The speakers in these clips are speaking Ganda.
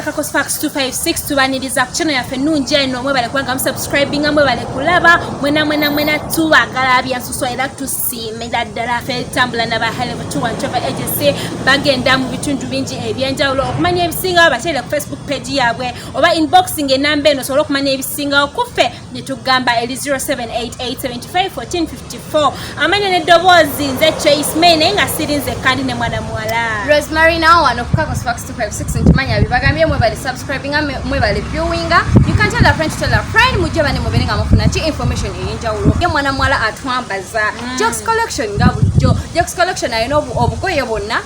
Kakosfax 256 tubaniriza ku channel yaffe nungi eno mwebale kubanga musubscribinga mwebale kulaba mwena tubagala byansuso era tusiimira ddala ffe tambula na bahelevu travel agency bagenda mu bitundu bingi ebyenjawulo okumanya ebisingawo bateere ku Facebook page yaabwe oba inboxing enamba eno osobola okumanya ebisingawo kuffe ne tugamba eri 0788751454 amanya n'eddoboozi nze Chase May naye nga sirinze kandi ne mwana muwala Rosemary now wano ku Kakosfax 256 ntimanya bibagambye mwebale subscribinga mwebale viewinga you can tell a friend mujje bane mubere nga mufuna ki information ey'enjawulo ye mwana muwala atwambaza Jokes Collection nga bulijjo Jokes Collection ayina obugoye bonna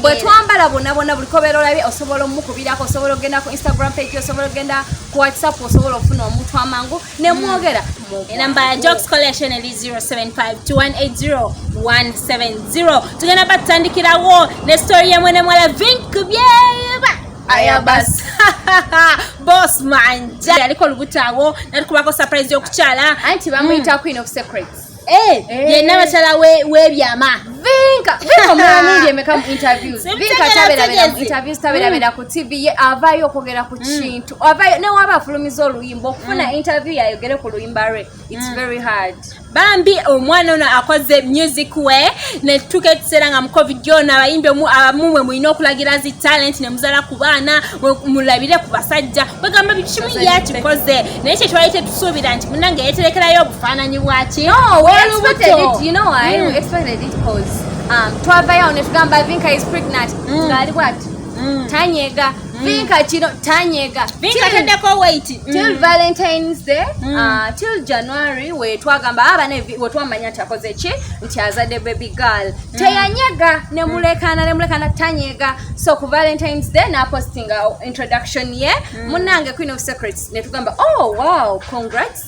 bwe twambala bonna buli kobeera olabye osobola omukubirako osobola ogenda ku Instagram page osobola ogenda ku WhatsApp osobola ofuna omuntu amangu ne mwogera enamba ya Jokes Collection eri 0752180170 tugenda batandikirawo ne story ya mwene mwala Vinkubyeba ayabas boss manja aliko lubutawo natukubako surprise yokuchala anti bamuyita Queen of Secrets yenna bakyala webyama Vinka omulanyiri emeka mu interviews Vinka tabera mu interviews tabera ku TV avayo okwogera ku kintu avayo ne waba afulumiza oluyimba okufuna interview yayogere ku luyimba lwe it's very hard bambi omwana ono akoze music we ne tuketusera nga mu covid yona abayimbi mumwe mulina okulagira zi talent ne muzala ku baana mulabire ku basajja bagamba bikimu yakikoze naye kye twali tetusuubira nti munange yeterekerayo obufaananyi bwaki you know why we expected it because twavayo ne tugamba Vinka is pregnant ngali what tanyega Vinka kino tanyega Vinka tedeko wait till Valentine's Day till January we twagamba abane we twamanya takoze ki nti azade baby girl tayanyega ne mulekana tanyega so ku Valentine's Day na posting introduction ye munange Queen of Secrets ne tugamba oh wow congrats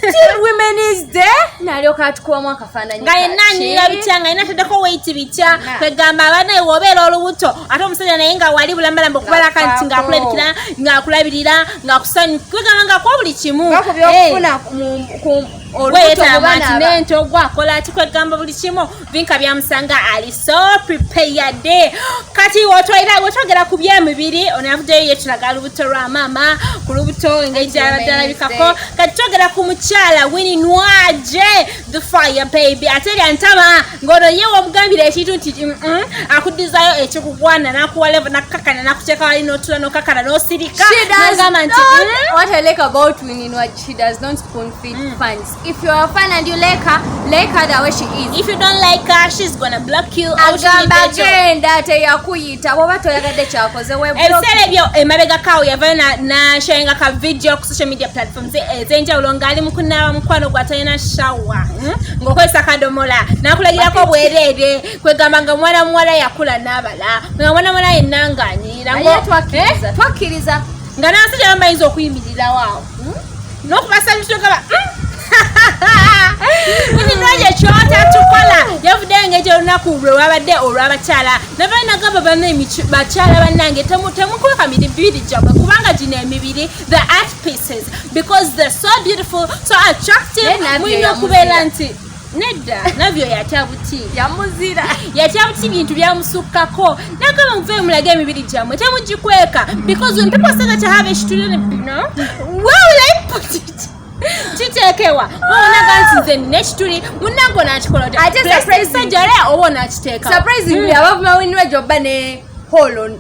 till Women's Day nalyoka atukuwa mwaka fananyi ngaye nani yabityanga ina tedeko wait bitya kwegamba abana wobera olubuto ate omusajja naye nga wali bulambala mbokubala kanti ngakulabikira ngakulabirira ngakusanyu kwegamba nga kwa buli kimu bakubyokkufuna ku olubuto gwakola ati kwegamba buli kimu Vinka byamusanga ali so prepared kati wotwogera ku byemibiri onavuddeyo yetulaga lubuto lwa mama ku lubuto engeri abadalabikako kati twogera ku mukyala Winnie Nwaje the fire baby ate lyantaba ng'ono ye wamugambira ekintu nti akuddizayo ekikugwana nakuwa level nakakana nakuteeka wali n'otula n'okakana n'osirika n'agamba nti what I like about Winnie Nwaje she does not spoon feed fans if you are a fan and you like her the way she is if you don't like her she's gonna block you agamba genda teyakuyita bwoba toyagadde kyakoze ebiseera ebyo emabega kawo yavayo nasharinga ka video ku social media platforms ez'enjawulo ng'ali mu kunaaba mukwano gwatalina shawa ng'okozesa kadomola nakulagirako bwereere kwegamba nga mwana muwala yakula n'abala nga mwana muwala yenna ng'anyirira twakkiriza nga n'abasajja bamayinza okuyimirirawo awo n'okubasanyusogaba Winnie Nwaje kyota tukola yavuddeyo ng'ekyo olunaku lwe wabadde olw'abakyala navayo nagamba bakyala bannange temukweka mibiri gyabwe kubanga gino emibiri the art pieces because they're so beautiful so attractive mulina okubeera nti nedda navyo yatya buti bintu byamusukkako nagamba muveyo mulage emibiri gyammwe temugikweka because when people say that you have a student where will I put it kitekewa onaga nti nze nekituli munango nakikola sajjale oba nakiteeka surprisingly abavuma Winnie Nwaje obba ne hall on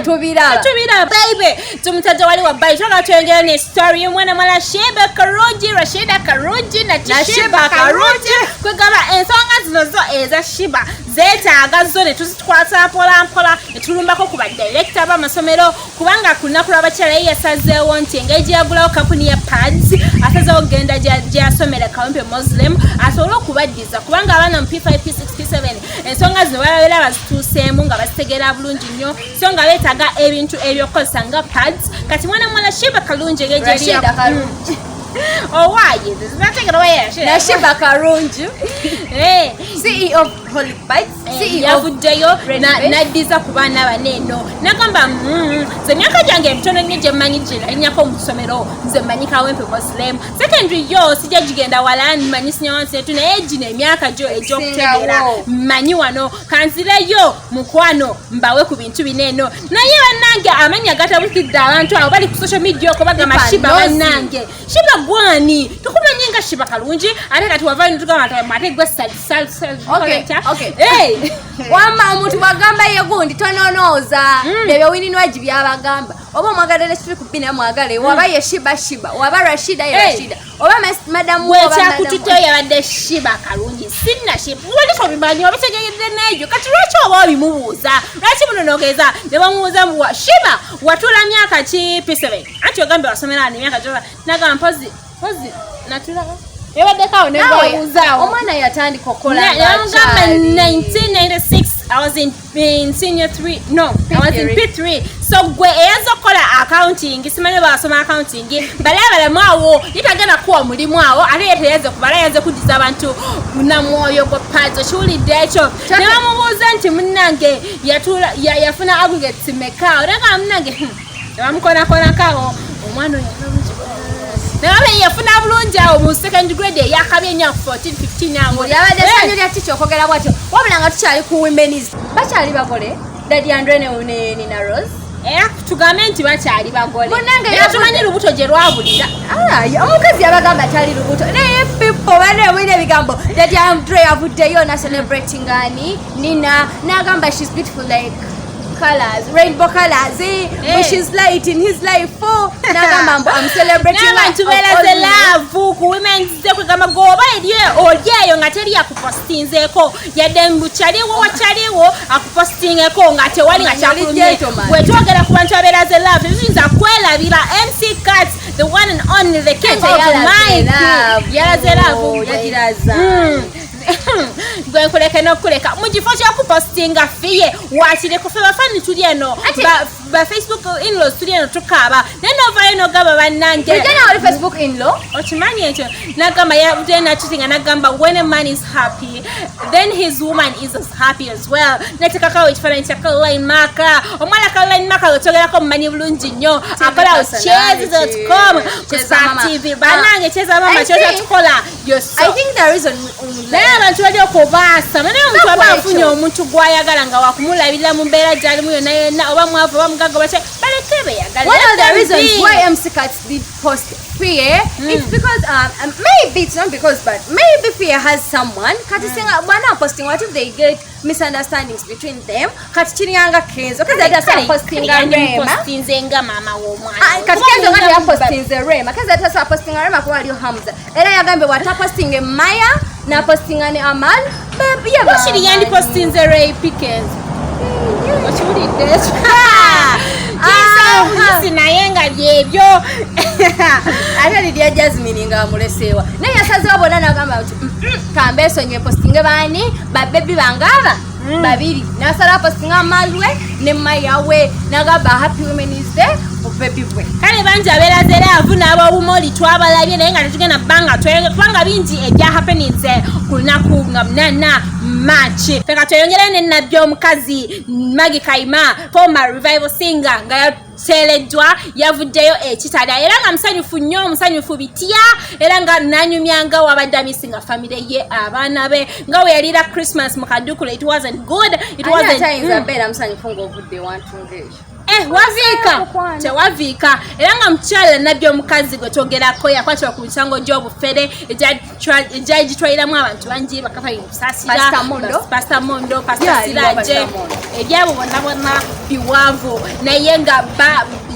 tubira baby tumutaja wali wa bayi toka tuengea ni story y'omwana mwala Sheba Karungi Rashida Karungi na Sheba Karungi kwegamba ensonga zino zo eza Sheba zeetaaga zo ne tuzitwasa mpola etulumbako ku badirector b'amasomero kubanga kunaku lw'abakyala yasazeewo nti engeri gyeyagulawo kampuni ya pads asazeewo genda gyasomera Kawempe Muslim asobole okubaddiza kubanga abaana mu P5 P6 P7 ensonga zino babeera bazituuseemu nga bazitegeera bulungi nnyo so nga beetaaga ebintu ebyokukozesa nga pads kati mwana mwala Sheba Karungi Oh, why? This is not taking away. Nashiba Karungi, CEO of Holy Bites, CEO of yavuddeyo n'addiza ku baana bane eno n'agamba nze myaka gyange emitono nnyo gye mmanyi gyenalinyako mu ssomero nze mmanyi Kawempe Muslim secondary yo sijja gigenda wala mmanyi sinyawanseetu naye gino emyaka gyo egy'okutegeera mmanyi wano kanzireyo mukwano mbawe ku bintu bino eno naye bannange amanya gatabukidde abantu abo bali ku social media okwo bagamba Shiba bannange Shiba gwani tukumanyi nga Shiba Kalungi ate kati wavayo netugamba ate gwe wama omuntu bagamba ye gundi tononooza ebyo wininwaji byabagamba oba omwagala nekituli ku bina mwagale waba ye Shiba waba Rashida oba madamu wekyakututeyo yabadde Shiba Kalungi sinna Shiba wali tobimanyi obitegedde n'ebyo kati lwaki oba obimubuuza lwaki munonogeza ne bamubuuza muwa Shiba watula myaka ki P7 anti ogambe wasomera ni myaka gyoba nagamba mpozi natula ebaddeko ne babuuzaawo omwana yatandika okukola ngamba 1996 I was in senior 3 no I was in P3 so gwe eyaza okukola accounting simanyi basoma accounting bali abalamu awo yitagenda kuwa mulimu awo ate yeteyaze kubala yaze kudiza abantu namwoyo gwa pazo kiwulidde ekyo ne bamubuuza nti munnange yafuna aggregates meka oleka munnange bamukonakonakawo omwana oyo nawe yafuna bulungi awo mu second grade yakabye nya 14-15 awo yabadde sanyo lya ticho okogera bwatyo wabula nga tukyali ku women's bakyali bagole Daddy Andre ne Nina Rose tugambe nti bakyali bagole era tumanyi lubuto gye lwabulira omukazi yabagamba kyali lubuto naye people bane mwine ebigambo Daddy Andre yavuddeyo na celebrating ani Nina n'agamba she's beautiful like colors, rainbow colors, which is light in his life. I'm celebrating life. Love ku women's day kugamba goba ediye olyeyo nga teri akupostingeko yadde chaliwo wachaliwo akupostingeko nga tewali nga chakulumye wetogera ku bantu aberaze love bizinza kwelabira MC Cat the one and only the king of my yalaze love yagiraza gwe nkuleke nokuleka mugifo kyakupostinga fiye wakire kufe bafani tuli eno ba Facebook in-laws tuli eno tukaba nenovayo nogamba bannange ejana wali Facebook in-law okimanyi ekyo nagamba yabudena chitinga nagamba when a man is happy then his woman is as happy as well netekakawo ekifaananyi kya Caroline Maka omwana Caroline Maka otogerako mumanyi bulungi nnyo akola chess.com ku Spark TV bannange cheza mama kyota tukola I think there is abantu bali okubaasa mane omuntu aba afunye omuntu gwayagala nga wakumulabirira mu mbeera gyalimu yonna yenna oba mwavu oba mugaga bache baleke beyagala. One of the reasons why MC Cats did post Fear it's because maybe it's not because but maybe Fear has someone kati singa bwana posting what if they get misunderstandings between them kati chinyanga Kenzo kaza data posting Rema postinga mama wo mwana kati Kenzo ngati ya posting Rema kaza data posting Rema kwa ali Hamza era yagambe wata posting Maya na posting ani Amal baby ya bashiri yandi posting Ray Pickens wachuri desh sinayenga byebyo ate lidia Jasmine nga mulesewa naye yasaze wabona nagamba kambe sonye posting bani babebi bangaba babiri nasala posting Amalwe ne Mayawe nagamba happy women's day baby bwe kale banja abelazera avuna abo bumoli twabalabye naye nga tetugenda banga twenge kubanga bingi ebya happenings kunaku nga mnana March peka tweyongera ne nabyo omukazi Magi Kaima former revival singer nga yateleddwa yavuddeyo ekitala era nga musanyufu nnyo musanyufu bitya era nga nanyumyanga wabadde amisinga family ye abaana be nga we yalira Christmas mu kadukula it wasn't good it wasn't better musanyufu ng'ovudde wantungeyo wavika tewavika era nga mukyala nabyo omukazi gwe twogerako yakwatibwa ku misango gy'obufere egyagitwaliramu abantu bangi bakafayo kusasira Pastor Mondo Pastor Siraje ebyabo bonna biwavu naye nga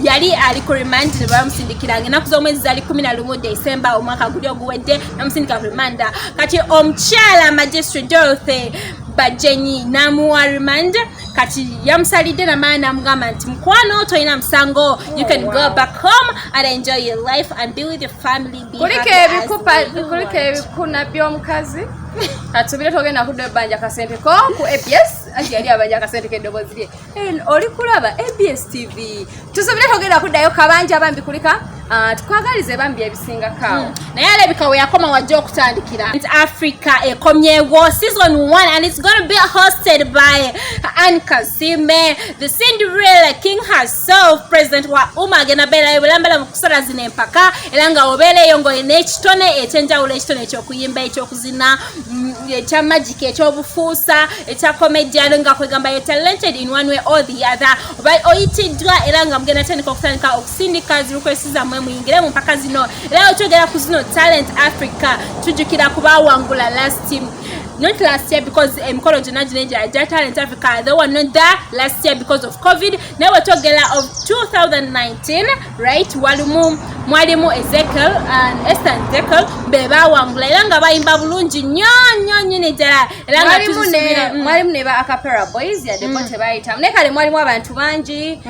yali ali ku remand ne bamusindikiranga ennaku z'omwezi zali 11 December omwaka guli oguwedde namusindika ku remand kati omukyala Majesty Dorothy Bajenyi namuwa remand kati yamusalidde namaana namugamba nti mukwano toyina musango you can go back home and enjoy your life and be with your family be kulike ebikuna by'omukazi atubire togenda kudde banja kasente ko ku ABS ati yali abanja kasente keddobozi lye oli kulaba ABS TV tusubire togenda kuddayo kabanja abambi kulika tukwagalize bambi ebisinga kawo naye alabika we yakoma wajja okutandikira Africa ekomyewo season 1 and it's going to be hosted by Anne Kasime, the Cinderella king herself. President wa agenda beera bulambala mu kusala zino empaka era nga obeereyo ng'olina ekitone ekyenjawulo, ekitone ekyokuyimba, ekyokuzina, ekya magic, ekyobufuusa, ekya comedian, nga kwegamba you're talented in one way or the other. Oba oyitiddwa era nga mugenda tandika okutandika okusindika zirukwesi zammwe muyingire mu mpaka zino era okyogera ku zino Talent Africa tujjukira kubawangula not last year because emikolo gyonna gino egya Talent Africa they were not there last year because of COVID. Naye wetwogera of 2019 right mwalimu Ezekiel and Esther Ezekiel be bawangula era nga bayimba bulungi nnyo nyini ddala era nga tuzisubira mwalimu ne ba acapella boys yadde bo tebayitamu naye kale mwalimu abantu bangi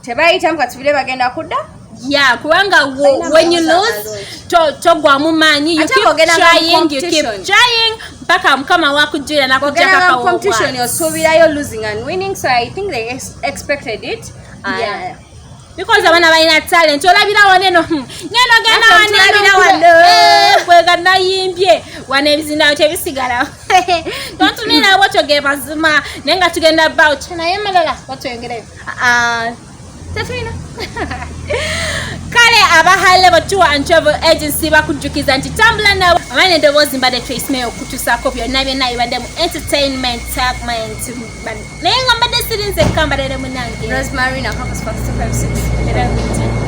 tebayitamu katubire bagenda kudda. Yeah, kubanga when you lose togwamu maanyi, you keep trying mpaka mukama wakujjira nakujja paka wo competition you're losing and winning, so I think they expected it. Yeah. Because abana balina talent olabira waneno ngeno genda kwega nayimbye wane ebizindawo tebisigala tontumira bwotyoge mazima nenga tugenda about naye malala watwengereyo Tatrina. Kale abahalle batuwa and travel agency bakujjukiza nti tambula nawe amanye endoboozi mbadde Trace Mayo okutuusaako byonna byonna bibadde mu entertainment segment naye nga mbadde sirinze ekkambadde munange Rosemary na Campus Fox 256.